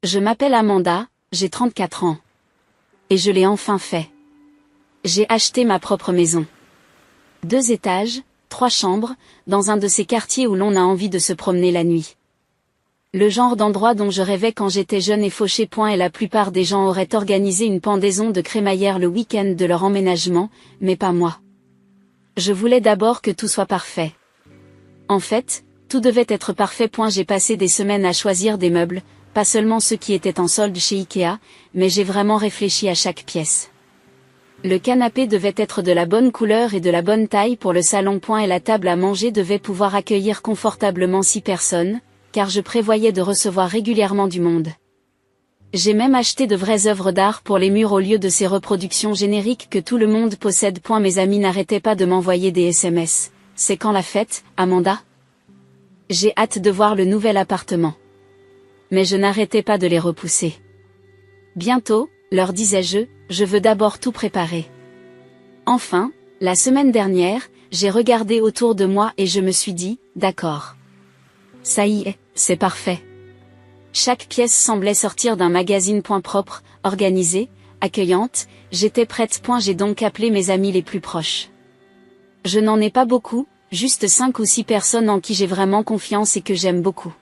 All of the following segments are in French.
Je m'appelle Amanda, j'ai 34 ans. Et je l'ai enfin fait. J'ai acheté ma propre maison. 2 étages, 3 chambres, dans un de ces quartiers où l'on a envie de se promener la nuit. Le genre d'endroit dont je rêvais quand j'étais jeune et fauché. Et la plupart des gens auraient organisé une pendaison de crémaillère le week-end de leur emménagement, mais pas moi. Je voulais d'abord que tout soit parfait. En fait, tout devait être parfait. J'ai passé des semaines à choisir des meubles, pas seulement ceux qui étaient en solde chez Ikea, mais j'ai vraiment réfléchi à chaque pièce. Le canapé devait être de la bonne couleur et de la bonne taille pour le salon. Et la table à manger devait pouvoir accueillir confortablement 6 personnes, car je prévoyais de recevoir régulièrement du monde. J'ai même acheté de vraies œuvres d'art pour les murs au lieu de ces reproductions génériques que tout le monde possède. Mes amis n'arrêtaient pas de m'envoyer des SMS. C'est quand la fête, Amanda? J'ai hâte de voir le nouvel appartement. Mais je n'arrêtais pas de les repousser. Bientôt, leur disais-je, je veux d'abord tout préparer. Enfin, la semaine dernière, j'ai regardé autour de moi et je me suis dit, d'accord. Ça y est, c'est parfait. Chaque pièce semblait sortir d'un magazine. Propre, organisée, accueillante, j'étais prête. J'ai donc appelé mes amis les plus proches. Je n'en ai pas beaucoup, juste 5 ou 6 personnes en qui j'ai vraiment confiance et que j'aime beaucoup.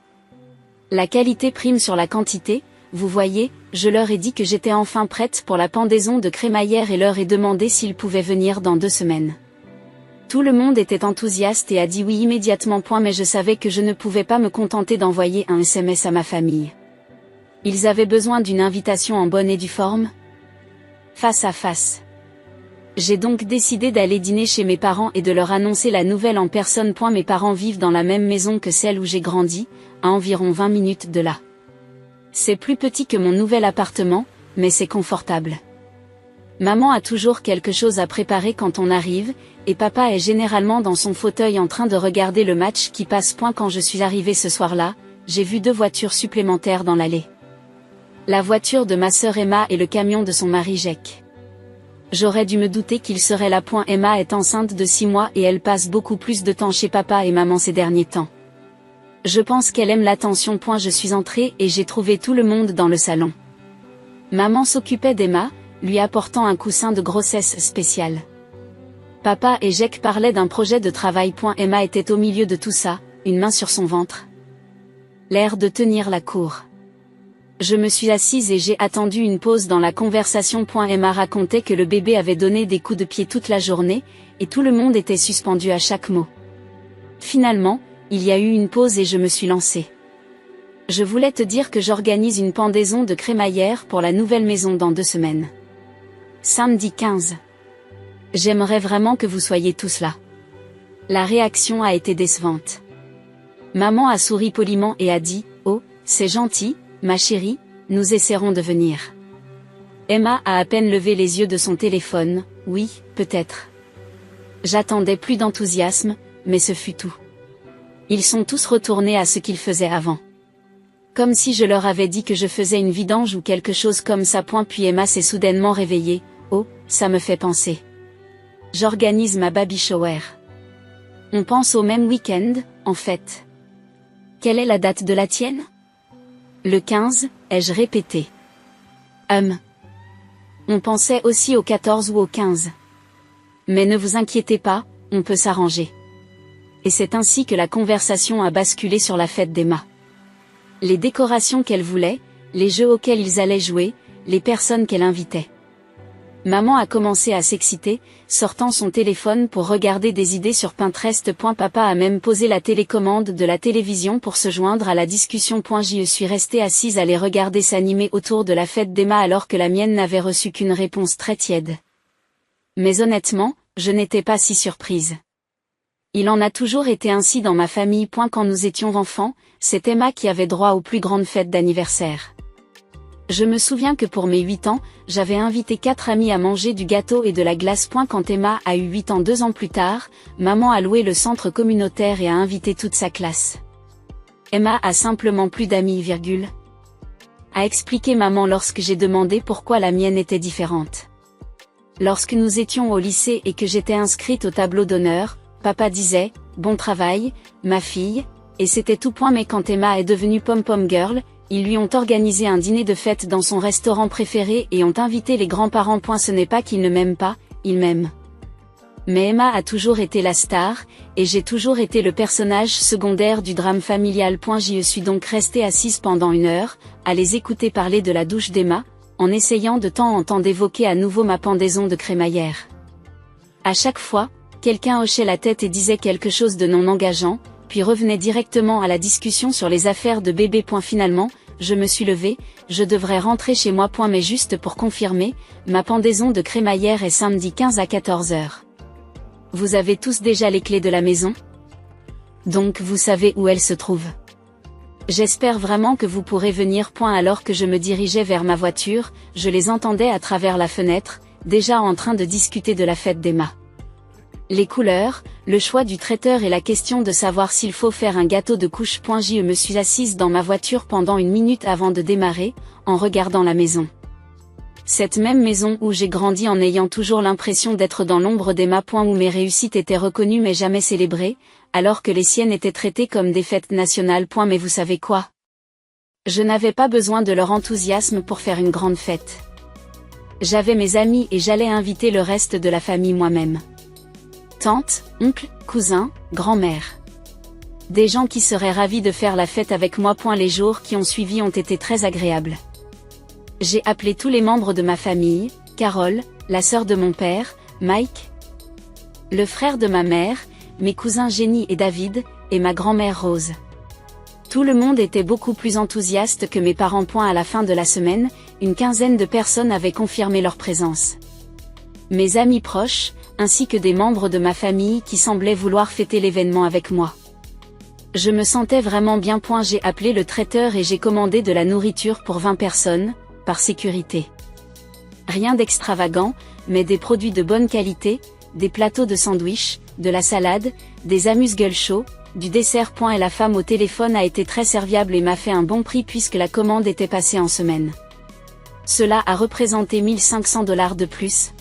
La qualité prime sur la quantité, vous voyez, je leur ai dit que j'étais enfin prête pour la pendaison de crémaillère et leur ai demandé s'ils pouvaient venir dans 2 semaines. Tout le monde était enthousiaste et a dit oui immédiatement. Mais je savais que je ne pouvais pas me contenter d'envoyer un SMS à ma famille. Ils avaient besoin d'une invitation en bonne et due forme. Face à face. J'ai donc décidé d'aller dîner chez mes parents et de leur annoncer la nouvelle en personne. Mes parents vivent dans la même maison que celle où j'ai grandi, à environ 20 minutes de là. C'est plus petit que mon nouvel appartement, mais c'est confortable. Maman a toujours quelque chose à préparer quand on arrive, et papa est généralement dans son fauteuil en train de regarder le match qui passe. Quand je suis arrivée ce soir-là, j'ai vu 2 voitures supplémentaires dans l'allée. La voiture de ma sœur Emma et le camion de son mari Jake. J'aurais dû me douter qu'il serait là. Emma est enceinte de 6 mois et elle passe beaucoup plus de temps chez papa et maman ces derniers temps. Je pense qu'elle aime l'attention. Je suis entrée et j'ai trouvé tout le monde dans le salon. Maman s'occupait d'Emma, lui apportant un coussin de grossesse spécial. Papa et Jake parlaient d'un projet de travail. Emma était au milieu de tout ça, une main sur son ventre. L'air de tenir la cour. Je me suis assise et j'ai attendu une pause dans la conversation. Emma racontait que le bébé avait donné des coups de pied toute la journée, et tout le monde était suspendu à chaque mot. Finalement, il y a eu une pause et je me suis lancée. Je voulais te dire que j'organise une pendaison de crémaillère pour la nouvelle maison dans 2 semaines. Samedi 15. J'aimerais vraiment que vous soyez tous là. La réaction a été décevante. Maman a souri poliment et a dit « Oh, c'est gentil, ma chérie, nous essaierons de venir. » Emma a à peine levé les yeux de son téléphone, « Oui, peut-être. » J'attendais plus d'enthousiasme, mais ce fut tout. Ils sont tous retournés à ce qu'ils faisaient avant. Comme si je leur avais dit que je faisais une vidange ou quelque chose comme ça. Puis Emma s'est soudainement réveillée. Oh, ça me fait penser. J'organise ma baby shower. On pense au même week-end, en fait. Quelle est la date de la tienne? Le 15, ai-je répété. On pensait aussi au 14 ou au 15. Mais ne vous inquiétez pas, on peut s'arranger. Et c'est ainsi que la conversation a basculé sur la fête d'Emma. Les décorations qu'elle voulait, les jeux auxquels ils allaient jouer, les personnes qu'elle invitait. Maman a commencé à s'exciter, sortant son téléphone pour regarder des idées sur Pinterest. Papa a même posé la télécommande de la télévision pour se joindre à la discussion. Je suis restée assise à les regarder s'animer autour de la fête d'Emma alors que la mienne n'avait reçu qu'une réponse très tiède. Mais honnêtement, je n'étais pas si surprise. Il en a toujours été ainsi dans ma famille. Quand nous étions enfants, c'est Emma qui avait droit aux plus grandes fêtes d'anniversaire. Je me souviens que pour mes 8 ans, j'avais invité 4 amis à manger du gâteau et de la glace. Quand Emma a eu 8 ans 2 ans plus tard, maman a loué le centre communautaire et a invité toute sa classe. Emma a simplement plus d'amis, a expliqué maman lorsque j'ai demandé pourquoi la mienne était différente. Lorsque nous étions au lycée et que j'étais inscrite au tableau d'honneur, papa disait « Bon travail, ma fille », et c'était tout. Mais quand Emma est devenue pom-pom girl, ils lui ont organisé un dîner de fête dans son restaurant préféré et ont invité les grands-parents. Ce n'est pas qu'ils ne m'aiment pas, ils m'aiment. Mais Emma a toujours été la star, et j'ai toujours été le personnage secondaire du drame familial. J'y suis donc restée assise pendant 1 heure, à les écouter parler de la douche d'Emma, en essayant de temps en temps d'évoquer à nouveau ma pendaison de crémaillère. À chaque fois, quelqu'un hochait la tête et disait quelque chose de non engageant, puis revenait directement à la discussion sur les affaires de bébé. Finalement, je me suis levée, je devrais rentrer chez moi. Mais juste pour confirmer, ma pendaison de crémaillère est samedi 15 à 14 heures. Vous avez tous déjà les clés de la maison? Donc vous savez où elle se trouve. J'espère vraiment que vous pourrez venir. Alors que je me dirigeais vers ma voiture, je les entendais à travers la fenêtre, déjà en train de discuter de la fête d'Emma. Les couleurs, le choix du traiteur et la question de savoir s'il faut faire un gâteau de couche. Je me suis assise dans ma voiture pendant 1 minute avant de démarrer, en regardant la maison. Cette même maison où j'ai grandi en ayant toujours l'impression d'être dans l'ombre d'Emma. Où mes réussites étaient reconnues mais jamais célébrées, alors que les siennes étaient traitées comme des fêtes nationales. Mais vous savez quoi? Je n'avais pas besoin de leur enthousiasme pour faire une grande fête. J'avais mes amis et j'allais inviter le reste de la famille moi-même. Tante, oncle, cousin, grand-mère. Des gens qui seraient ravis de faire la fête avec moi. Les jours qui ont suivi ont été très agréables. J'ai appelé tous les membres de ma famille, Carole, la sœur de mon père, Mike, le frère de ma mère, mes cousins Jenny et David, et ma grand-mère Rose. Tout le monde était beaucoup plus enthousiaste que mes parents. À la fin de la semaine, une quinzaine de personnes avaient confirmé leur présence. Mes amis proches, ainsi que des membres de ma famille qui semblaient vouloir fêter l'événement avec moi. Je me sentais vraiment bien. J'ai appelé le traiteur et j'ai commandé de la nourriture pour 20 personnes, par sécurité. Rien d'extravagant, mais des produits de bonne qualité, des plateaux de sandwich, de la salade, des amuse-gueules chauds, du dessert. Et la femme au téléphone a été très serviable et m'a fait un bon prix puisque la commande était passée en semaine. Cela a représenté $1 500 de plus.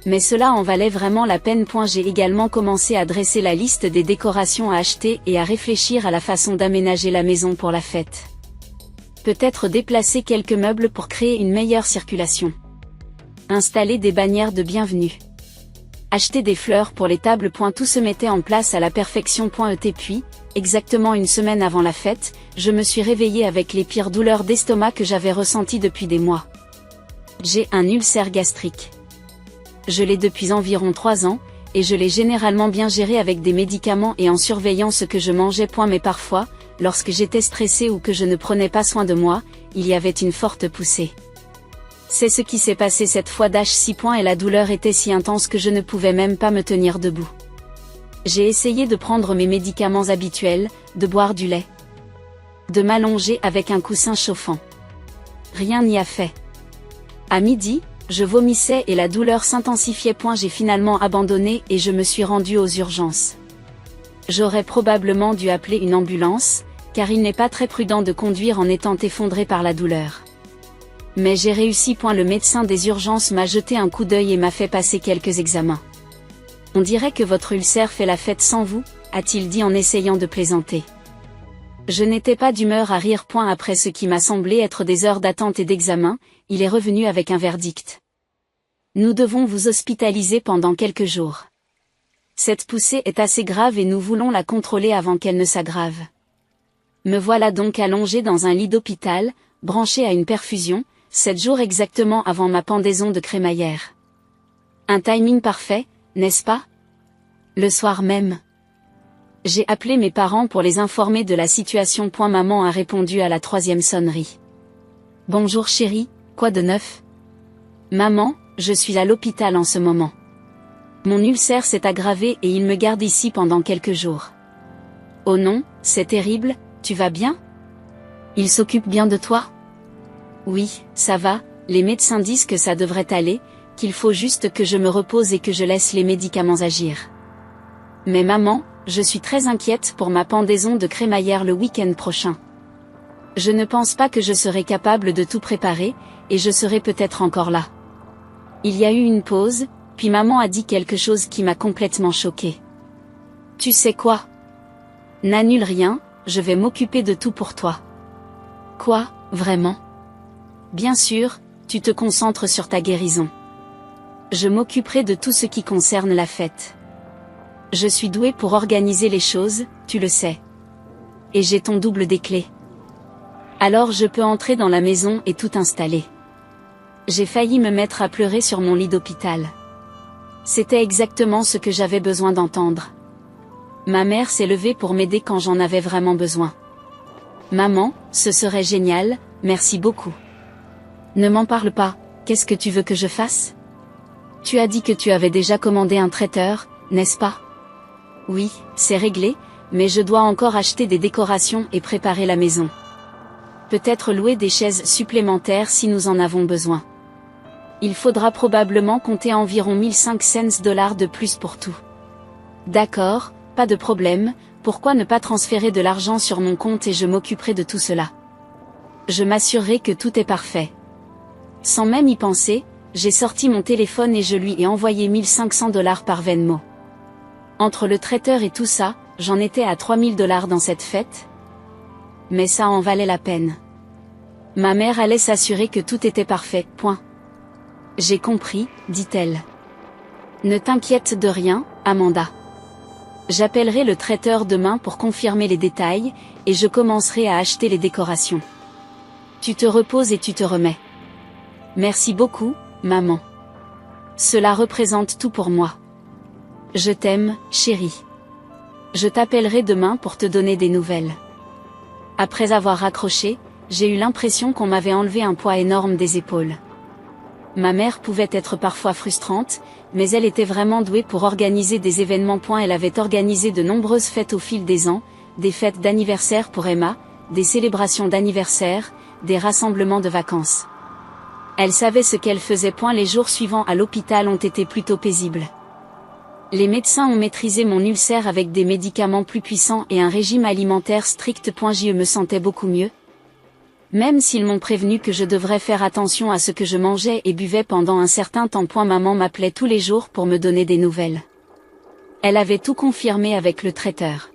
Mais cela en valait vraiment la peine. J'ai également commencé à dresser la liste des décorations à acheter et à réfléchir à la façon d'aménager la maison pour la fête. Peut-être déplacer quelques meubles pour créer une meilleure circulation. Installer des bannières de bienvenue. Acheter des fleurs pour les tables. Tout se mettait en place à la perfection. Puis, exactement 1 semaine avant la fête, je me suis réveillée avec les pires douleurs d'estomac que j'avais ressenties depuis des mois. J'ai un ulcère gastrique. Je l'ai depuis environ 3 ans, et je l'ai généralement bien géré avec des médicaments et en surveillant ce que je mangeais. Mais parfois, lorsque j'étais stressée ou que je ne prenais pas soin de moi, il y avait une forte poussée. C'est ce qui s'est passé cette fois. 6 Et la douleur était si intense que je ne pouvais même pas me tenir debout. J'ai essayé de prendre mes médicaments habituels, de boire du lait, de m'allonger avec un coussin chauffant. Rien n'y a fait. À midi, je vomissais et la douleur s'intensifiait. J'ai finalement abandonné et je me suis rendue aux urgences. J'aurais probablement dû appeler une ambulance, car il n'est pas très prudent de conduire en étant effondré par la douleur. Mais j'ai réussi. Le médecin des urgences m'a jeté un coup d'œil et m'a fait passer quelques examens. On dirait que votre ulcère fait la fête sans vous, a-t-il dit en essayant de plaisanter. Je n'étais pas d'humeur à rire. Après ce qui m'a semblé être des heures d'attente et d'examen, il est revenu avec un verdict. Nous devons vous hospitaliser pendant quelques jours. Cette poussée est assez grave et nous voulons la contrôler avant qu'elle ne s'aggrave. Me voilà donc allongé dans un lit d'hôpital, branché à une perfusion, 7 jours exactement avant ma pendaison de crémaillère. Un timing parfait, n'est-ce pas? Le soir même. J'ai appelé mes parents pour les informer de la situation. Maman a répondu à la 3e sonnerie. Bonjour chérie, quoi de neuf? Maman, je suis à l'hôpital en ce moment. Mon ulcère s'est aggravé et il me garde ici pendant quelques jours. Oh non, c'est terrible, tu vas bien? Il s'occupe bien de toi? Oui, ça va, les médecins disent que ça devrait aller, qu'il faut juste que je me repose et que je laisse les médicaments agir. Mais maman, je suis très inquiète pour ma pendaison de crémaillère le week-end prochain. Je ne pense pas que je serai capable de tout préparer, et je serai peut-être encore là. Il y a eu une pause, puis maman a dit quelque chose qui m'a complètement choquée. Tu sais quoi? N'annule rien, je vais m'occuper de tout pour toi. Quoi, vraiment? Bien sûr, tu te concentres sur ta guérison. Je m'occuperai de tout ce qui concerne la fête. Je suis douée pour organiser les choses, tu le sais. Et j'ai ton double des clés. Alors je peux entrer dans la maison et tout installer. J'ai failli me mettre à pleurer sur mon lit d'hôpital. C'était exactement ce que j'avais besoin d'entendre. Ma mère s'est levée pour m'aider quand j'en avais vraiment besoin. Maman, ce serait génial, merci beaucoup. Ne m'en parle pas, qu'est-ce que tu veux que je fasse? Tu as dit que tu avais déjà commandé un traiteur, n'est-ce pas? Oui, c'est réglé, mais je dois encore acheter des décorations et préparer la maison. Peut-être louer des chaises supplémentaires si nous en avons besoin. Il faudra probablement compter environ 1500 dollars de plus pour tout. D'accord, pas de problème, pourquoi ne pas transférer de l'argent sur mon compte et je m'occuperai de tout cela. Je m'assurerai que tout est parfait. Sans même y penser, j'ai sorti mon téléphone et je lui ai envoyé 1500 dollars par Venmo. Entre le traiteur et tout ça, j'en étais à 3000 dollars dans cette fête. Mais ça en valait la peine. Ma mère allait s'assurer que tout était parfait, point. J'ai compris, dit-elle. Ne t'inquiète de rien, Amanda. J'appellerai le traiteur demain pour confirmer les détails, et je commencerai à acheter les décorations. Tu te reposes et tu te remets. Merci beaucoup, maman. Cela représente tout pour moi. Je t'aime, chérie. Je t'appellerai demain pour te donner des nouvelles. Après avoir raccroché, j'ai eu l'impression qu'on m'avait enlevé un poids énorme des épaules. Ma mère pouvait être parfois frustrante, mais elle était vraiment douée pour organiser des événements. Elle avait organisé de nombreuses fêtes au fil des ans, des fêtes d'anniversaire pour Emma, des célébrations d'anniversaire, des rassemblements de vacances. Elle savait ce qu'elle faisait. Les jours suivants à l'hôpital ont été plutôt paisibles. Les médecins ont maîtrisé mon ulcère avec des médicaments plus puissants et un régime alimentaire strict. Je me sentais beaucoup mieux. Même s'ils m'ont prévenu que je devrais faire attention à ce que je mangeais et buvais pendant un certain temps. Maman m'appelait tous les jours pour me donner des nouvelles. Elle avait tout confirmé avec le traiteur.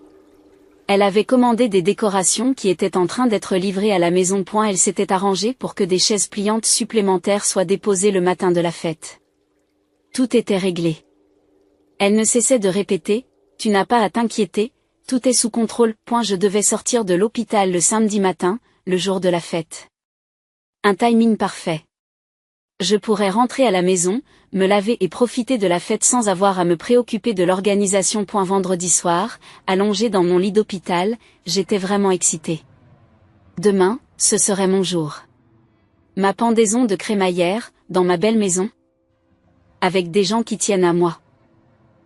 Elle avait commandé des décorations qui étaient en train d'être livrées à la maison. Elle s'était arrangée pour que des chaises pliantes supplémentaires soient déposées le matin de la fête. Tout était réglé. Elle ne cessait de répéter, « Tu n'as pas à t'inquiéter, tout est sous contrôle. » Je devais sortir de l'hôpital le samedi matin, le jour de la fête. Un timing parfait. Je pourrais rentrer à la maison, me laver et profiter de la fête sans avoir à me préoccuper de l'organisation. Vendredi soir, allongée dans mon lit d'hôpital, j'étais vraiment excitée. Demain, ce serait mon jour. Ma pendaison de crémaillère, dans ma belle maison. Avec des gens qui tiennent à moi.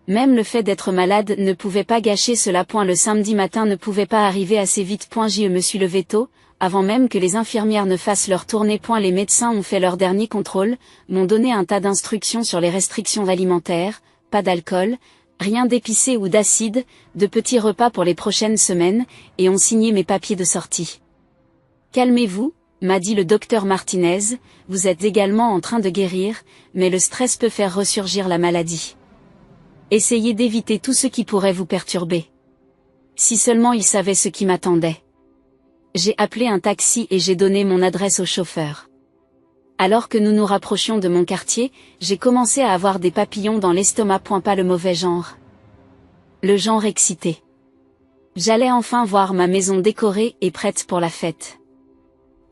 Même le fait d'être malade ne pouvait pas gâcher cela. Le samedi matin ne pouvait pas arriver assez vite. Je me suis levée tôt, avant même que les infirmières ne fassent leur tournée. Les médecins ont fait leur dernier contrôle, m'ont donné un tas d'instructions sur les restrictions alimentaires, pas d'alcool, rien d'épicé ou d'acide, de petits repas pour les prochaines semaines, et ont signé mes papiers de sortie. Calmez-vous, m'a dit le docteur Martinez, vous êtes également en train de guérir, mais le stress peut faire ressurgir la maladie. Essayez d'éviter tout ce qui pourrait vous perturber. Si seulement il savait ce qui m'attendait. J'ai appelé un taxi et j'ai donné mon adresse au chauffeur. Alors que nous nous rapprochions de mon quartier, j'ai commencé à avoir des papillons dans l'estomac. Pas le mauvais genre. Le genre excité. J'allais enfin voir ma maison décorée et prête pour la fête.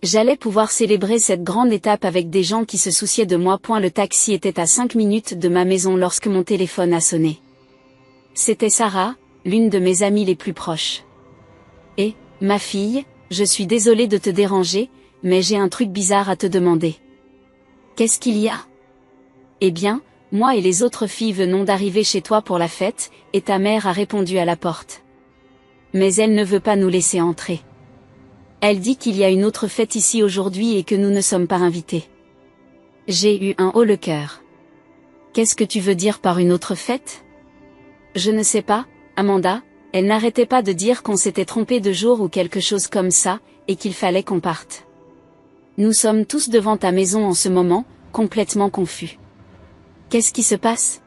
J'allais pouvoir célébrer cette grande étape avec des gens qui se souciaient de moi. Le taxi était à 5 minutes de ma maison lorsque mon téléphone a sonné. C'était Sarah, l'une de mes amies les plus proches. Et, ma fille, je suis désolée de te déranger, mais j'ai un truc bizarre à te demander. Qu'est-ce qu'il y a? Eh bien, moi et les autres filles venons d'arriver chez toi pour la fête, et ta mère a répondu à la porte. Mais elle ne veut pas nous laisser entrer. Elle dit qu'il y a une autre fête ici aujourd'hui et que nous ne sommes pas invités. J'ai eu un haut le cœur. Qu'est-ce que tu veux dire par une autre fête? Je ne sais pas, Amanda, elle n'arrêtait pas de dire qu'on s'était trompé de jour ou quelque chose comme ça, et qu'il fallait qu'on parte. Nous sommes tous devant ta maison en ce moment, complètement confus. Qu'est-ce qui se passe?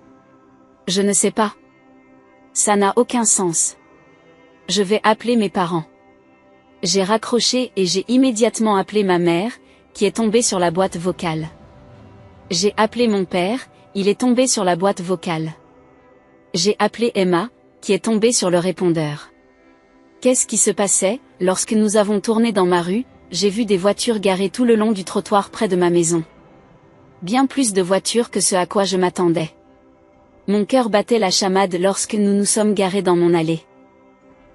Je ne sais pas. Ça n'a aucun sens. Je vais appeler mes parents. J'ai raccroché et j'ai immédiatement appelé ma mère, qui est tombée sur la boîte vocale. J'ai appelé mon père, il est tombé sur la boîte vocale. J'ai appelé Emma, qui est tombée sur le répondeur. Qu'est-ce qui se passait? Lorsque nous avons tourné dans ma rue, j'ai vu des voitures garées tout le long du trottoir près de ma maison. Bien plus de voitures que ce à quoi je m'attendais. Mon cœur battait la chamade lorsque nous nous sommes garés dans mon allée.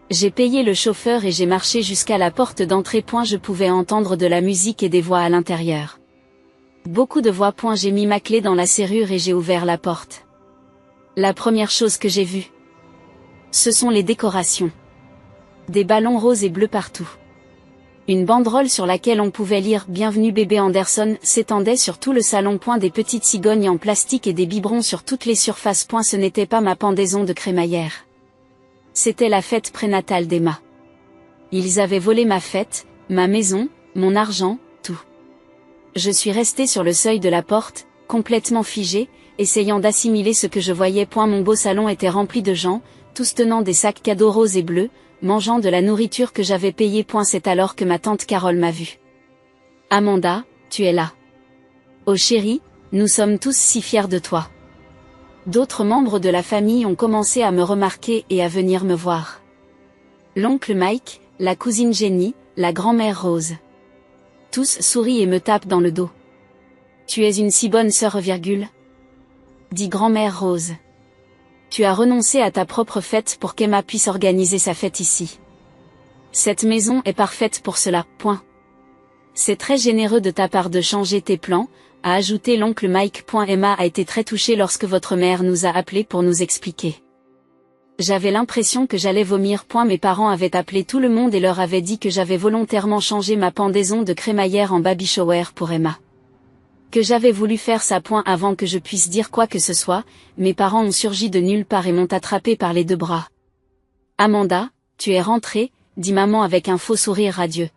J'ai payé le chauffeur et j'ai marché jusqu'à la porte d'entrée. Je pouvais entendre de la musique et des voix à l'intérieur. Beaucoup de voix. J'ai mis ma clé dans la serrure et j'ai ouvert la porte. La première chose que j'ai vue, ce sont les décorations. Des ballons roses et bleus partout. Une banderole sur laquelle on pouvait lire « Bienvenue bébé Anderson » s'étendait sur tout le salon. Des petites cigognes en plastique et des biberons sur toutes les surfaces. Ce n'était pas ma pendaison de crémaillère. C'était la fête prénatale d'Emma. Ils avaient volé ma fête, ma maison, mon argent, tout. Je suis restée sur le seuil de la porte, complètement figée, essayant d'assimiler ce que je voyais. Mon beau salon était rempli de gens, tous tenant des sacs cadeaux roses et bleus, mangeant de la nourriture que j'avais payée. C'est alors que ma tante Carole m'a vue. Amanda, tu es là. Oh chérie, nous sommes tous si fiers de toi. D'autres membres de la famille ont commencé à me remarquer et à venir me voir. L'oncle Mike, la cousine Jenny, la grand-mère Rose. Tous sourient et me tapent dans le dos. Tu es une si bonne sœur, dit grand-mère Rose. Tu as renoncé à ta propre fête pour qu'Emma puisse organiser sa fête ici. Cette maison est parfaite pour cela, C'est très généreux de ta part de changer tes plans, a ajouté l'oncle Mike. Emma a été très touchée lorsque votre mère nous a appelés pour nous expliquer. J'avais l'impression que j'allais vomir. Mes parents avaient appelé tout le monde et leur avaient dit que j'avais volontairement changé ma pendaison de crémaillère en baby shower pour Emma. Que j'avais voulu faire ça. Avant que je puisse dire quoi que ce soit, mes parents ont surgi de nulle part et m'ont attrapé par les deux bras. Amanda, tu es rentrée, dit maman avec un faux sourire radieux.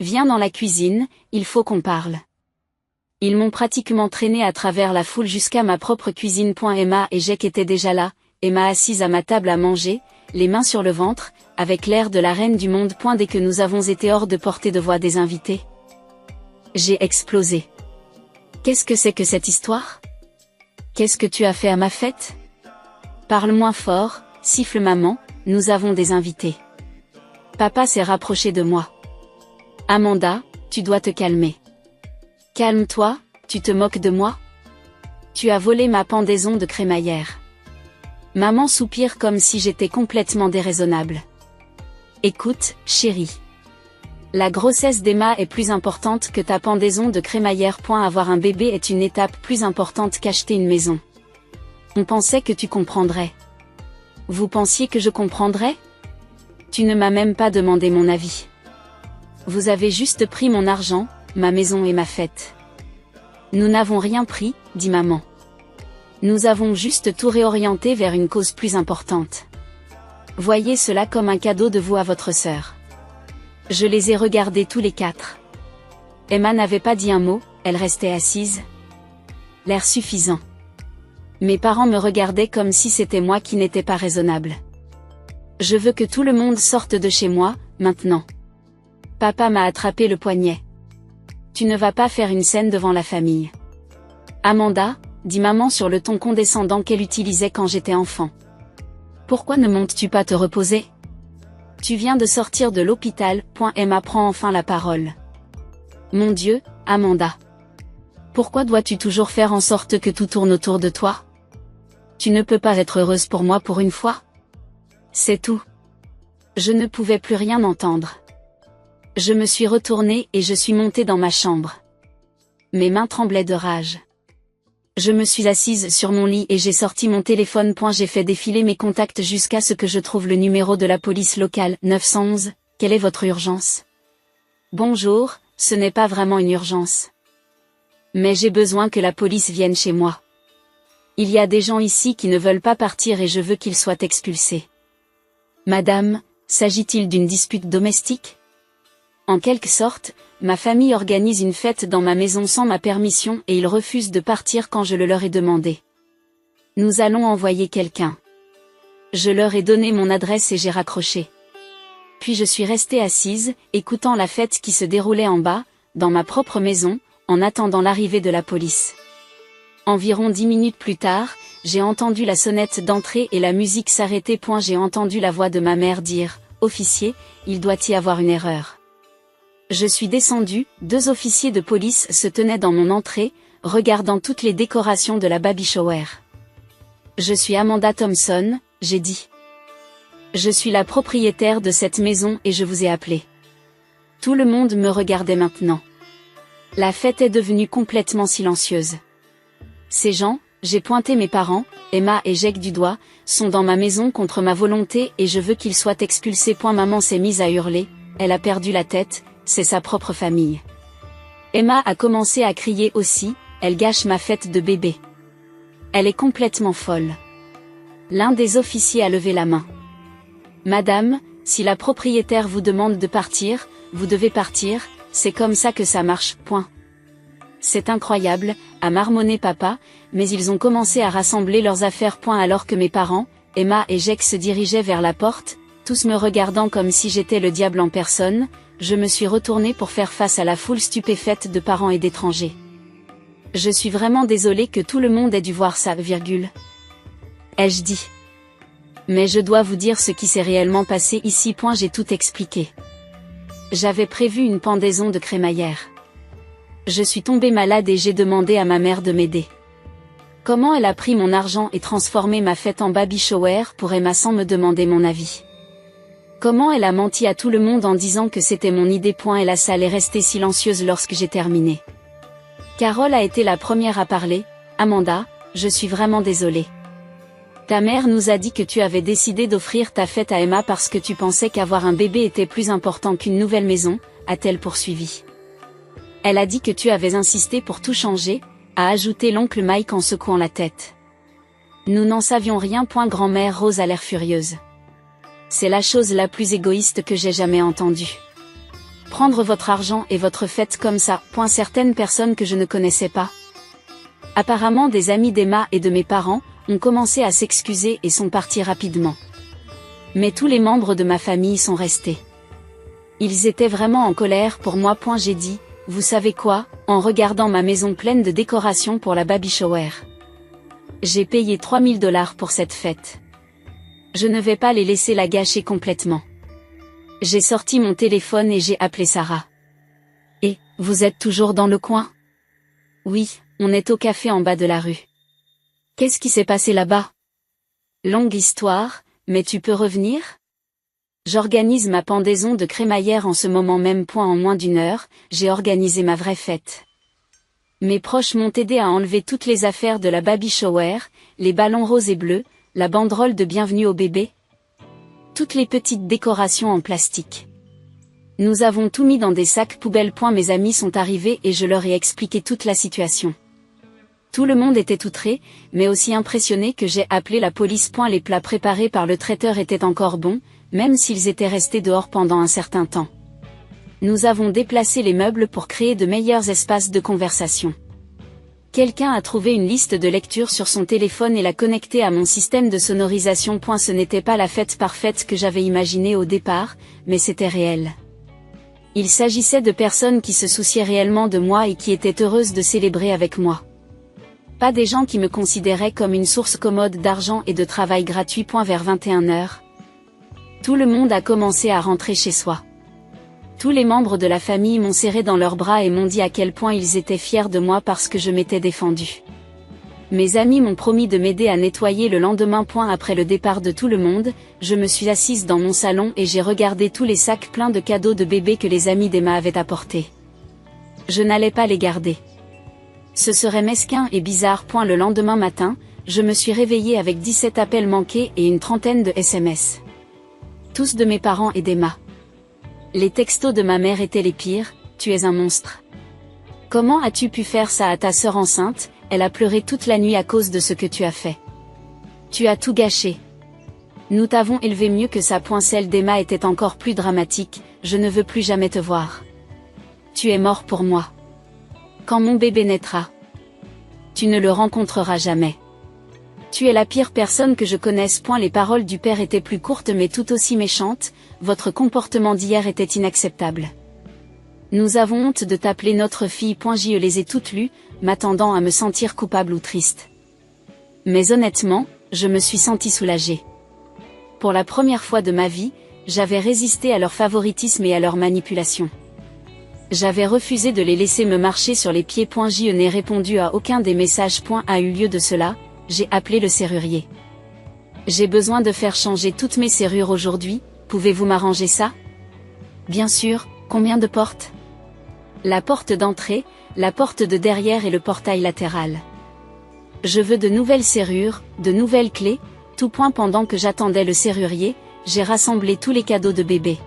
Viens dans la cuisine, il faut qu'on parle. Ils m'ont pratiquement traîné à travers la foule jusqu'à ma propre cuisine. Emma et Jack étaient déjà là, Emma assise à ma table à manger, les mains sur le ventre, avec l'air de la reine du monde. Dès que nous avons été hors de portée de voix des invités, j'ai explosé. Qu'est-ce que c'est que cette histoire? Qu'est-ce que tu as fait à ma fête? Parle moins fort, siffle maman, nous avons des invités. Papa s'est rapproché de moi. Amanda, tu dois te calmer. Calme-toi, tu te moques de moi? Tu as volé ma pendaison de crémaillère. Maman soupire comme si j'étais complètement déraisonnable. Écoute, chérie. La grossesse d'Emma est plus importante que ta pendaison de crémaillère. Avoir un bébé est une étape plus importante qu'acheter une maison. On pensait que tu comprendrais. Vous pensiez que je comprendrais? Tu ne m'as même pas demandé mon avis. Vous avez juste pris mon argent, ma maison et ma fête. Nous n'avons rien pris, dit maman. Nous avons juste tout réorienté vers une cause plus importante. Voyez cela comme un cadeau de vous à votre sœur. Je les ai regardés tous les quatre. Emma n'avait pas dit un mot, elle restait assise. L'air suffisant. Mes parents me regardaient comme si c'était moi qui n'étais pas raisonnable. Je veux que tout le monde sorte de chez moi, maintenant. Papa m'a attrapé le poignet. Tu ne vas pas faire une scène devant la famille. Amanda, dit maman sur le ton condescendant qu'elle utilisait quand j'étais enfant. Pourquoi ne montes-tu pas te reposer? Tu viens de sortir de l'hôpital. Emma prend enfin la parole. Mon Dieu, Amanda. Pourquoi dois-tu toujours faire en sorte que tout tourne autour de toi? Tu ne peux pas être heureuse pour moi pour une fois? C'est tout. Je ne pouvais plus rien entendre. Je me suis retournée et je suis montée dans ma chambre. Mes mains tremblaient de rage. Je me suis assise sur mon lit et j'ai sorti mon téléphone. J'ai fait défiler mes contacts jusqu'à ce que je trouve le numéro de la police locale, 911. Quelle est votre urgence? Bonjour, ce n'est pas vraiment une urgence. Mais j'ai besoin que la police vienne chez moi. Il y a des gens ici qui ne veulent pas partir et je veux qu'ils soient expulsés. Madame, s'agit-il d'une dispute domestique? En quelque sorte, ma famille organise une fête dans ma maison sans ma permission et ils refusent de partir quand je le leur ai demandé. Nous allons envoyer quelqu'un. Je leur ai donné mon adresse et j'ai raccroché. Puis je suis restée assise, écoutant la fête qui se déroulait en bas, dans ma propre maison, en attendant l'arrivée de la police. Environ 10 minutes plus tard, j'ai entendu la sonnette d'entrée et la musique s'arrêter. J'ai entendu la voix de ma mère dire « Officier, il doit y avoir une erreur ». Je suis descendue, 2 officiers de police se tenaient dans mon entrée, regardant toutes les décorations de la baby shower. Je suis Amanda Thompson, j'ai dit. Je suis la propriétaire de cette maison et je vous ai appelé. Tout le monde me regardait maintenant. La fête est devenue complètement silencieuse. Ces gens, j'ai pointé mes parents, Emma et Jake du doigt, sont dans ma maison contre ma volonté et je veux qu'ils soient expulsés. Maman s'est mise à hurler, elle a perdu la tête, c'est sa propre famille. Emma a commencé à crier aussi, elle gâche ma fête de bébé. Elle est complètement folle. L'un des officiers a levé la main. Madame, si la propriétaire vous demande de partir, vous devez partir, c'est comme ça que ça marche, point. C'est incroyable, a marmonné papa, mais ils ont commencé à rassembler leurs affaires, alors que mes parents, Emma et Jake se dirigeaient vers la porte, tous me regardant comme si j'étais le diable en personne, je me suis retournée pour faire face à la foule stupéfaite de parents et d'étrangers. Je suis vraiment désolée que tout le monde ait dû voir ça, ai-je dit. Mais je dois vous dire ce qui s'est réellement passé ici. J'ai tout expliqué. J'avais prévu une pendaison de crémaillère. Je suis tombée malade et j'ai demandé à ma mère de m'aider. Comment elle a pris mon argent et transformé ma fête en baby shower pour Emma sans me demander mon avis. Comment elle a menti à tout le monde en disant que c'était mon idée. Et la salle est restée silencieuse lorsque j'ai terminé. Carole a été la première à parler. Amanda, je suis vraiment désolée. Ta mère nous a dit que tu avais décidé d'offrir ta fête à Emma parce que tu pensais qu'avoir un bébé était plus important qu'une nouvelle maison, a-t-elle poursuivi. Elle a dit que tu avais insisté pour tout changer, a ajouté l'oncle Mike en secouant la tête. Nous n'en savions rien. Grand-mère Rose a l'air furieuse. C'est la chose la plus égoïste que j'ai jamais entendue. Prendre votre argent et votre fête comme ça. Certaines personnes que je ne connaissais pas. Apparemment des amis d'Emma et de mes parents, ont commencé à s'excuser et sont partis rapidement. Mais tous les membres de ma famille sont restés. Ils étaient vraiment en colère pour moi. J'ai dit, vous savez quoi, en regardant ma maison pleine de décorations pour la baby shower. J'ai payé $3000 pour cette fête. Je ne vais pas les laisser la gâcher complètement. J'ai sorti mon téléphone et j'ai appelé Sarah. Et, vous êtes toujours dans le coin? Oui, on est au café en bas de la rue. Qu'est-ce qui s'est passé là-bas? Longue histoire, mais tu peux revenir? J'organise ma pendaison de crémaillère en ce moment même. En moins d'1 heure, j'ai organisé ma vraie fête. Mes proches m'ont aidé à enlever toutes les affaires de la baby shower, les ballons roses et bleus, la banderole de bienvenue au bébé. Toutes les petites décorations en plastique. Nous avons tout mis dans des sacs poubelles. Mes amis sont arrivés et je leur ai expliqué toute la situation. Tout le monde était outré, mais aussi impressionné que j'ai appelé la police. Les plats préparés par le traiteur étaient encore bons, même s'ils étaient restés dehors pendant un certain temps. Nous avons déplacé les meubles pour créer de meilleurs espaces de conversation. Quelqu'un a trouvé une liste de lecture sur son téléphone et l'a connectée à mon système de sonorisation. Ce n'était pas la fête parfaite que j'avais imaginée au départ, mais c'était réel. Il s'agissait de personnes qui se souciaient réellement de moi et qui étaient heureuses de célébrer avec moi. Pas des gens qui me considéraient comme une source commode d'argent et de travail gratuit. Vers 21 heures. Tout le monde a commencé à rentrer chez soi. Tous les membres de la famille m'ont serré dans leurs bras et m'ont dit à quel point ils étaient fiers de moi parce que je m'étais défendue. Mes amis m'ont promis de m'aider à nettoyer le lendemain. Après le départ de tout le monde, je me suis assise dans mon salon et j'ai regardé tous les sacs pleins de cadeaux de bébé que les amis d'Emma avaient apportés. Je n'allais pas les garder. Ce serait mesquin et bizarre. Le lendemain matin, je me suis réveillée avec 17 appels manqués et une trentaine de SMS. Tous de mes parents et d'Emma. Les textos de ma mère étaient les pires, tu es un monstre. Comment as-tu pu faire ça à ta sœur enceinte, elle a pleuré toute la nuit à cause de ce que tu as fait. Tu as tout gâché. Nous t'avons élevé mieux que ça. Celle d'Emma était encore plus dramatique, je ne veux plus jamais te voir. Tu es mort pour moi. Quand mon bébé naîtra, tu ne le rencontreras jamais. Tu es la pire personne que je connaisse. Les paroles du père étaient plus courtes mais tout aussi méchantes, votre comportement d'hier était inacceptable. Nous avons honte de t'appeler notre fille. Je les ai toutes lues, m'attendant à me sentir coupable ou triste. Mais honnêtement, je me suis sentie soulagée. Pour la première fois de ma vie, j'avais résisté à leur favoritisme et à leur manipulation. J'avais refusé de les laisser me marcher sur les pieds. Je n'ai répondu à aucun des messages. A eu lieu de cela, j'ai appelé le serrurier. J'ai besoin de faire changer toutes mes serrures aujourd'hui, pouvez-vous m'arranger ça? Bien sûr, combien de portes? La porte d'entrée, la porte de derrière et le portail latéral. Je veux de nouvelles serrures, de nouvelles clés, tout. Pendant que j'attendais le serrurier, j'ai rassemblé tous les cadeaux de bébé.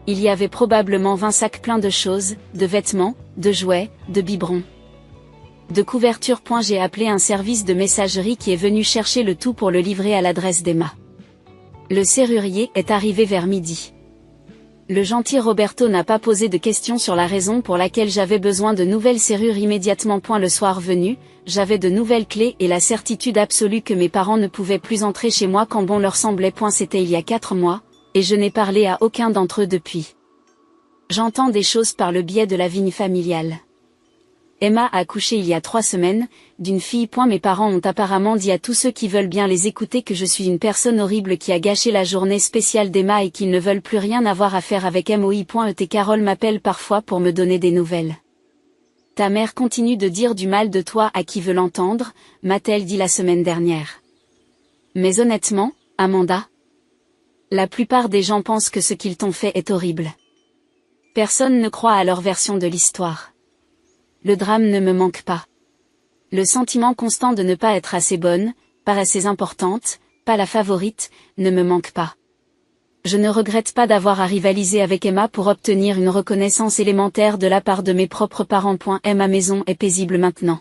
Il y avait probablement 20 sacs pleins de choses, de vêtements, de jouets, de biberons, de couvertures. J'ai appelé un service de messagerie qui est venu chercher le tout pour le livrer à l'adresse d'Emma. Le serrurier est arrivé vers midi. Le gentil Roberto n'a pas posé de questions sur la raison pour laquelle j'avais besoin de nouvelles serrures immédiatement. Le soir venu, j'avais de nouvelles clés et la certitude absolue que mes parents ne pouvaient plus entrer chez moi quand bon leur semblait. C'était il y a 4 mois, et je n'ai parlé à aucun d'entre eux depuis. J'entends des choses par le biais de la vigne familiale. Emma a accouché il y a 3 semaines, d'une fille. Mes parents ont apparemment dit à tous ceux qui veulent bien les écouter que je suis une personne horrible qui a gâché la journée spéciale d'Emma et qu'ils ne veulent plus rien avoir à faire avec moi. Carole m'appelle parfois pour me donner des nouvelles. Ta mère continue de dire du mal de toi à qui veut l'entendre, m'a-t-elle dit la semaine dernière. Mais honnêtement, Amanda, la plupart des gens pensent que ce qu'ils t'ont fait est horrible. Personne ne croit à leur version de l'histoire. Le drame ne me manque pas. Le sentiment constant de ne pas être assez bonne, pas assez importante, pas la favorite, ne me manque pas. Je ne regrette pas d'avoir à rivaliser avec Emma pour obtenir une reconnaissance élémentaire de la part de mes propres parents. Ma maison est paisible maintenant.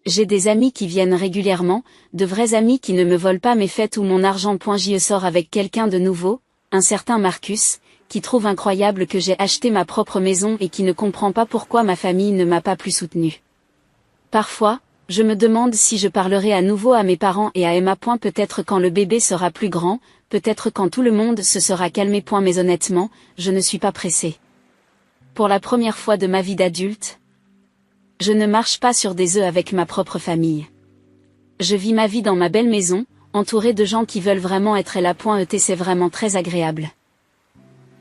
J'ai des amis qui viennent régulièrement, de vrais amis qui ne me volent pas mes fêtes ou mon argent. Je sors avec quelqu'un de nouveau, un certain Marcus, qui trouve incroyable que j'ai acheté ma propre maison et qui ne comprend pas pourquoi ma famille ne m'a pas plus soutenue. Parfois, je me demande si je parlerai à nouveau à mes parents et à Emma. Peut-être quand le bébé sera plus grand, peut-être quand tout le monde se sera calmé. Mais honnêtement, je ne suis pas pressée. Pour la première fois de ma vie d'adulte, je ne marche pas sur des œufs avec ma propre famille. Je vis ma vie dans ma belle maison, entourée de gens qui veulent vraiment être là. C'est vraiment très agréable.